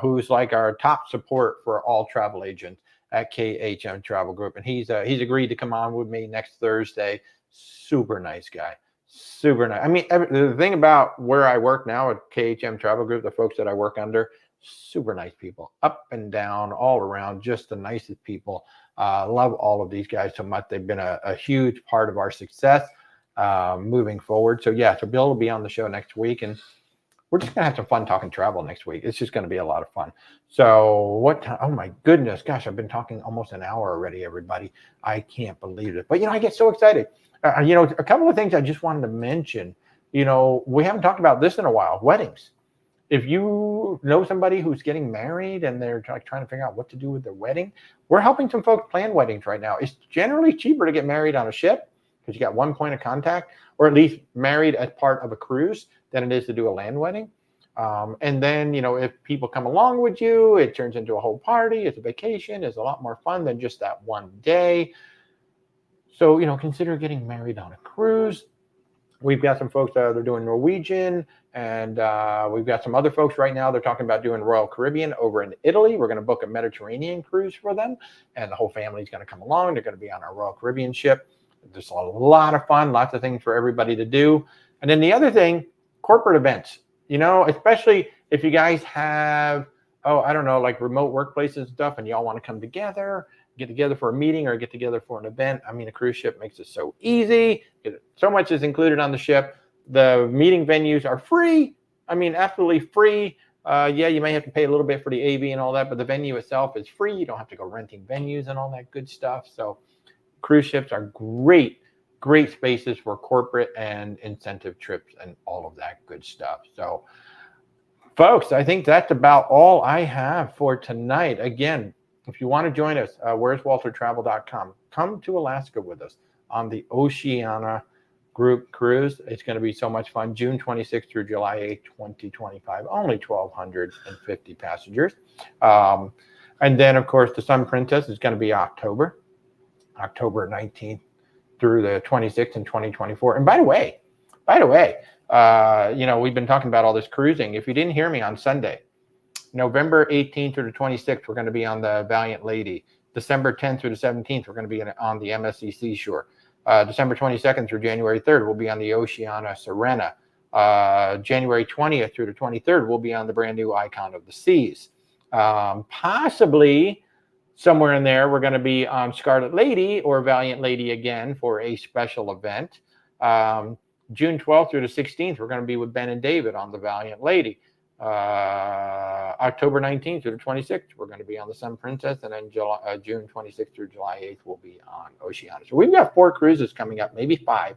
who's like our top support for all travel agents at KHM Travel Group. And he's agreed to come on with me next Thursday. Super nice guy. Super nice. I mean, the thing about where I work now at KHM Travel Group, the folks that I work under, super nice people, up and down, all around, just the nicest people. Love all of these guys so much. They've been a huge part of our success moving forward. So yeah, so Bill will be on the show next week, and we're just gonna have some fun talking travel next week. It's just gonna be a lot of fun. So what time? Oh my goodness, gosh, I've been talking almost an hour already, everybody. I can't believe it. But I get so excited. A couple of things I just wanted to mention. We haven't talked about this in a while. Weddings. If you know somebody who's getting married and they're trying to figure out what to do with their wedding, we're helping some folks plan weddings right now. It's generally cheaper to get married on a ship because you got one point of contact, or at least married as part of a cruise, than it is to do a land wedding. And then, if people come along with you, it turns into a whole party. It's a vacation. It's a lot more fun than just that one day. So, consider getting married on a cruise. We've got some folks that are doing Norwegian, and we've got some other folks right now. They're talking about doing Royal Caribbean over in Italy. We're going to book a Mediterranean cruise for them, and the whole family's going to come along. They're going to be on our Royal Caribbean ship. There's a lot of fun, lots of things for everybody to do. And then the other thing, corporate events, especially if you guys have, like remote workplaces and stuff, and y'all want to come together, get together for a meeting or get together for an event. I mean, a cruise ship makes it so easy. So much is included on the ship. The meeting venues are free. I mean, absolutely free. Yeah, you may have to pay a little bit for the AV and all that, but the venue itself is free. You don't have to go renting venues and all that good stuff. So cruise ships are great spaces for corporate and incentive trips and all of that good stuff. So folks, I think that's about all I have for tonight. Again, if you want to join us, where'swaltertravel.com. Come to Alaska with us on the Oceania group cruise. It's going to be so much fun. June 26th through July 8th, 2025. Only 1,250 passengers. And then, of course, the Sun Princess is going to be October 19th through the 26th in 2024. And by the way, By the way, we've been talking about all this cruising. If you didn't hear me on Sunday, November 18th through the 26th, we're going to be on the Valiant Lady. December 10th through the 17th, we're going to be on the MSC Seashore. December 22nd through January 3rd, we'll be on the Oceania Serena. January 20th through the 23rd, we'll be on the brand new Icon of the Seas. Possibly somewhere in there, we're going to be on Scarlet Lady or Valiant Lady again for a special event. June 12th through the 16th, we're going to be with Ben and David on the Valiant Lady. October 19th through the 26th, we're going to be on the Sun Princess, and then June 26th through July 8th, we'll be on Oceania. So we've got 4 cruises coming up, maybe 5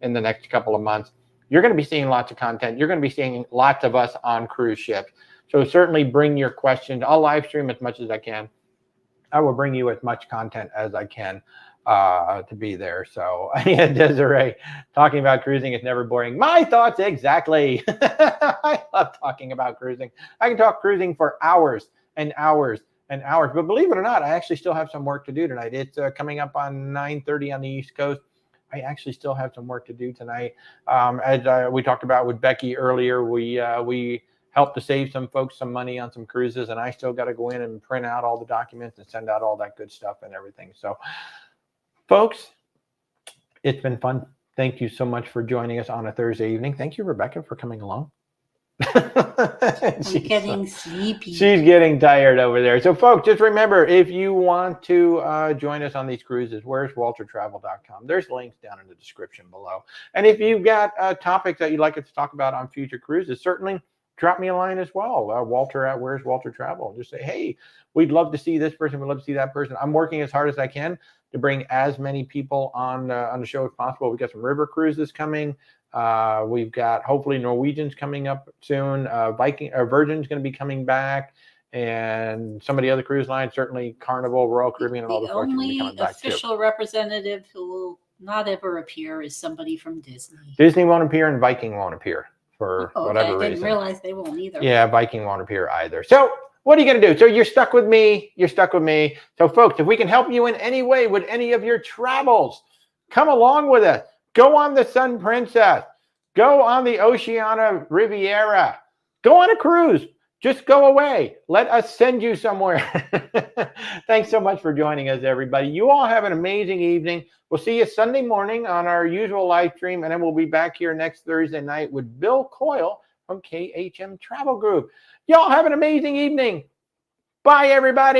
in the next couple of months. You're going to be seeing lots of content. You're going to be seeing lots of us on cruise ships. So certainly bring your questions. I'll live stream as much as I can. I will bring you as much content as I can to be there. So Desiree, talking about cruising is never boring. My thoughts exactly. I love talking about cruising. I can talk cruising for hours and hours and hours. But believe it or not, I actually still have some work to do tonight. It's coming up on 9:30 on the East Coast. I actually still have some work to do tonight. As we talked about with Becky earlier, we helped to save some folks some money on some cruises, and I still got to go in and print out all the documents and send out all that good stuff and everything. So, folks, it's been fun. Thank you so much for joining us on a Thursday evening. Thank you, Rebecca, for coming along. I'm getting sleepy. She's getting tired over there. So, folks, just remember, if you want to join us on these cruises, where's waltertravel.com? There's links down in the description below. And if you've got topics that you'd like us to talk about on future cruises, certainly drop me a line as well. Walter at Where's Walter Travel. Just say, hey, we'd love to see this person. We'd love to see that person. I'm working as hard as I can to bring as many people on the show as possible. We've got some river cruises coming. We've got hopefully Norwegians coming up soon. Virgin's going to be coming back, and some of the other cruise lines, certainly Carnival, Royal Caribbean, and all the folks are going to be coming back too. The only official representative who will not ever appear is somebody from Disney. Disney won't appear, and Viking won't appear for whatever reason. I didn't realize they won't either. Yeah, Viking won't appear either. So what are you going to do? So you're stuck with me. You're stuck with me. So, folks, if we can help you in any way with any of your travels, come along with us. Go on the Sun Princess. Go on the Oceania Riviera. Go on a cruise. Just go away. Let us send you somewhere. Thanks so much for joining us, everybody. You all have an amazing evening. We'll see you Sunday morning on our usual live stream, and then we'll be back here next Thursday night with Bill Coyle from KHM Travel Group. Y'all have an amazing evening. Bye, everybody.